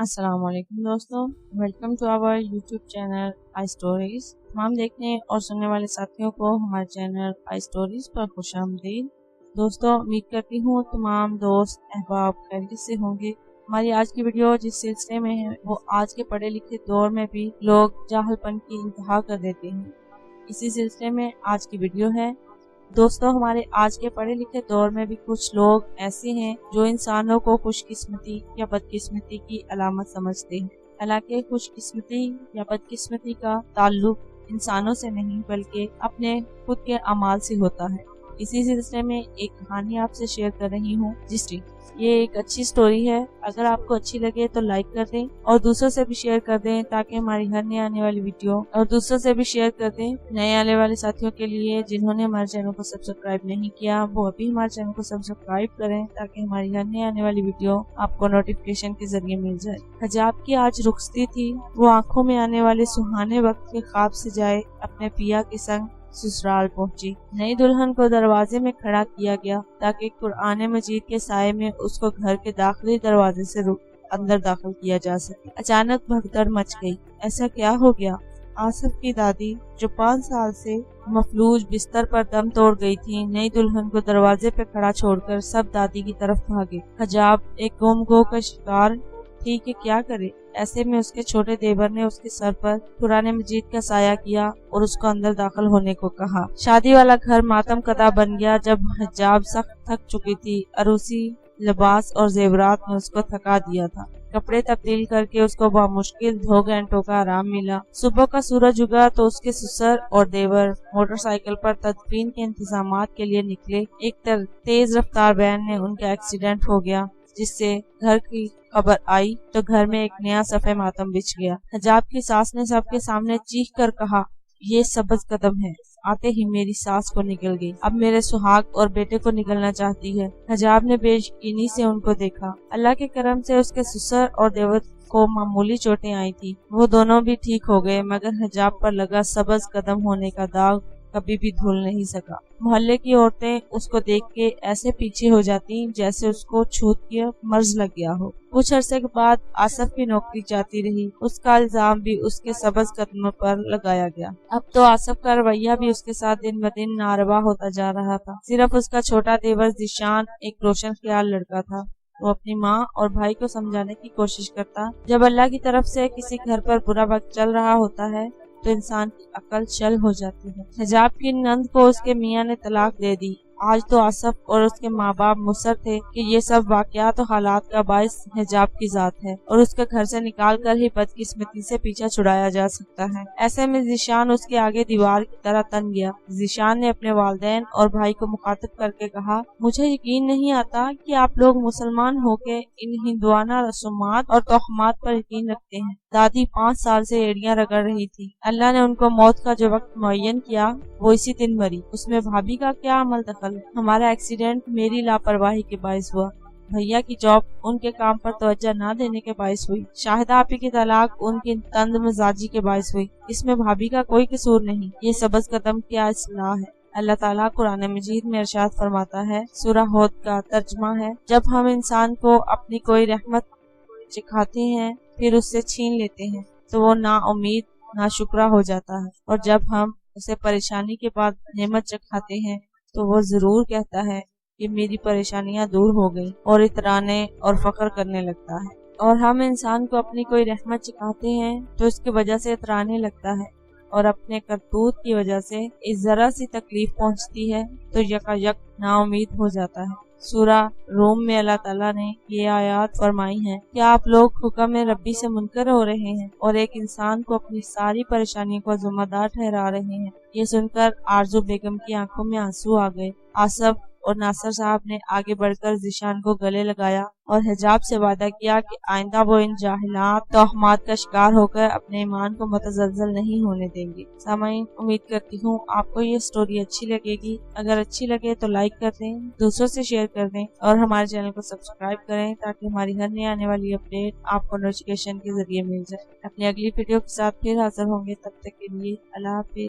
अस्सलाम वालेकुम दोस्तों, welcome to our YouTube channel I stories. तमाम देखने और सुनने वाले साथियों को हमारे चैनल आई स्टोरीज पर खुशामदीद। दोस्तों, उम्मीद करती हूँ तमाम दोस्त अहबाब खैरियत से होंगे। हमारी आज की वीडियो जिस सिलसिले में है वो आज के पढ़े लिखे दौर में भी लोग जाहलपन की इंतहा कर देते हैं। इसी सिलसिले में आज की वीडियो है। दोस्तों, हमारे आज के पढ़े लिखे दौर में भी कुछ लोग ऐसे हैं जो इंसानों को खुशकिस्मती या बदकिस्मती की अलामत समझते हैं। हालांकि खुशकिस्मती या बदकिस्मती का ताल्लुक इंसानों से नहीं बल्कि अपने खुद के अमाल से होता है। इसी सिलसिले में एक कहानी आपसे शेयर कर रही हूँ। ये एक अच्छी स्टोरी है। अगर आपको अच्छी लगे तो लाइक कर दें और दूसरों से भी शेयर कर दें ताकि हमारी हर नई आने वाली वीडियो और दूसरों से भी शेयर कर दें नए आने वाले साथियों के लिए जिन्होंने हमारे चैनल को सब्सक्राइब नहीं किया वो अभी हमारे चैनल को सब्सक्राइब करें ताकि हमारी हर नई आने वाली वीडियो आपको नोटिफिकेशन के जरिए मिल जाए। हिजाब की आज रुखसती थी। वो आंखों में आने वाले सुहाने वक्त के ख्वाब से जाए अपने पिया के संग ससुराल पहुंची। नई दुल्हन को दरवाजे में खड़ा किया गया ताकि कुरान मजीद के साये में उसको घर के दाखिली दरवाजे से अंदर दाखिल किया जा सके। अचानक भगदड़ मच गई। ऐसा क्या हो गया? आसिफ की दादी जो 5 साल से मफलूज बिस्तर पर दम तोड़ गई थी, नई दुल्हन को दरवाजे पे खड़ा छोड़कर सब दादी की तरफ भागे। हिजाब एक गुमगो का शिकार थी कि क्या करे। ऐसे में उसके छोटे देवर ने उसके सर पर कुरान मजीद का साया किया और उसको अंदर दाखिल होने को कहा। शादी वाला घर मातम कदा बन गया जब हिजाब सख्त थक चुकी थी। अरूसी लिबास और जेवरात ने उसको थका दिया था। कपड़े तब्दील करके उसको बामुश्किल 2 घंटों का आराम मिला। सुबह का सूरज उगा तो उसके ससुर और देवर मोटरसाइकिल पर तदफीन के इंतजामात के लिए निकले। एक तेज रफ्तार वैन ने उनका एक्सीडेंट हो गया जिससे घर की खबर आई तो घर में एक नया सफ़े मातम बिछ गया। हिजाब की सास ने सबके सामने चीख कर कहा, ये सबज कदम है। आते ही मेरी सास को निकल गई, अब मेरे सुहाग और बेटे को निकलना चाहती है। हिजाब ने बेयकीनी से उनको देखा। अल्लाह के करम से उसके ससुर और देवर को मामूली चोटें आई थी। वो दोनों भी ठीक हो गए मगर हिजाब पर लगा सबज कदम होने का दाग कभी भी धुल नहीं सका। मोहल्ले की औरतें उसको देख के ऐसे पीछे हो जाती जैसे उसको छूत की मर्ज लग गया हो। कुछ अरसे के बाद आसिफ की नौकरी जाती रही। उसका इल्जाम भी उसके सबज कदमों पर लगाया गया। अब तो आसिफ का रवैया भी उसके साथ दिन ब दिन नारवा होता जा रहा था। सिर्फ उसका छोटा देवर ज़ीशान एक रोशन ख्याल लड़का था। वो अपनी माँ और भाई को समझाने की कोशिश करता। जब अल्लाह की तरफ से किसी घर पर बुरा वक्त चल रहा होता है तो इंसान की अकल चल हो जाती है। हिजाब की नंद को उसके मियाँ ने तलाक दे दी। आज तो आसिफ और उसके माँ बाप मुसर थे कि ये सब वाकयात और हालात का बायस हिजाब की जात है और उसके घर से निकाल कर ही बदकिस्मती से पीछा छुड़ाया जा सकता है। ऐसे में ज़ीशान उसके आगे दीवार की तरह तन गया। ज़ीशान ने अपने वालिदैन और भाई को मुखातिब करके कहा, मुझे यकीन नहीं आता कि आप लोग मुसलमान होके इन हिंदुआना रसूमात और तोहमात पर यकीन रखते हैं। दादी 5 साल से एड़ियां रगड़ रही थी। अल्लाह ने उनको मौत का जो वक्त मुअय्यन किया वो इसी दिन मरी। उसमें भाभी का क्या अमल दखल? हमारा एक्सीडेंट मेरी लापरवाही के बायस हुआ। भैया की जॉब उनके काम पर तवज्जो न देने के बायस हुई। शाहिदा आपी की तलाक उनकी तंद मिजाजी के बायस हुई। इसमें भाभी का कोई कसूर नहीं। ये सबज कदम क्या इस्लाह है। अल्लाह ताला कुरान मजीद में इरशाद फरमाता है, सूरह हूद का तर्जमा है, जब हम इंसान को अपनी कोई रहमत चिखाते हैं फिर उससे छीन लेते हैं तो वो ना उम्मीद ना शुक्रा हो जाता है, और जब हम उसे परेशानी के बाद नेमत चखाते हैं तो वो जरूर कहता है कि मेरी परेशानियां दूर हो गई और इतराने और फख्र करने लगता है। और हम इंसान को अपनी कोई रहमत चिखाते हैं तो इसकी वजह से इतराने लगता है और अपने करतूत की वजह से इस जरा सी तकलीफ पहुंचती है तो यकायक नाउमीद हो जाता है। सूरह रूम में अल्लाह ताला ने ये आयत फरमाई हैं, क्या आप लोग हुक्म रब्बी से मुनकर हो रहे हैं और एक इंसान को अपनी सारी परेशानियों को जिम्मेदार ठहरा रहे हैं। ये सुनकर आरजू बेगम की आंखों में आंसू आ गए। आसिफ और नासिर साहब ने आगे बढ़कर ज़ीशान को गले लगाया और हिजाब से वादा किया कि आइंदा वो इन जाहिलात तोहमात का शिकार होकर अपने ईमान को मुतज़लज़ल नहीं होने देंगे। सामाईन, उम्मीद करती हूँ आपको ये स्टोरी अच्छी लगेगी। अगर अच्छी लगे तो लाइक कर दें, दूसरों से शेयर कर दें और हमारे चैनल को सब्सक्राइब करें ताकि हमारी हर नई आने वाली अपडेट आपको नोटिफिकेशन के जरिए मिल जाए। अपनी अगली वीडियो के साथ फिर हाजिर होंगे। तब तक के लिए अल्लाह हाफिज़।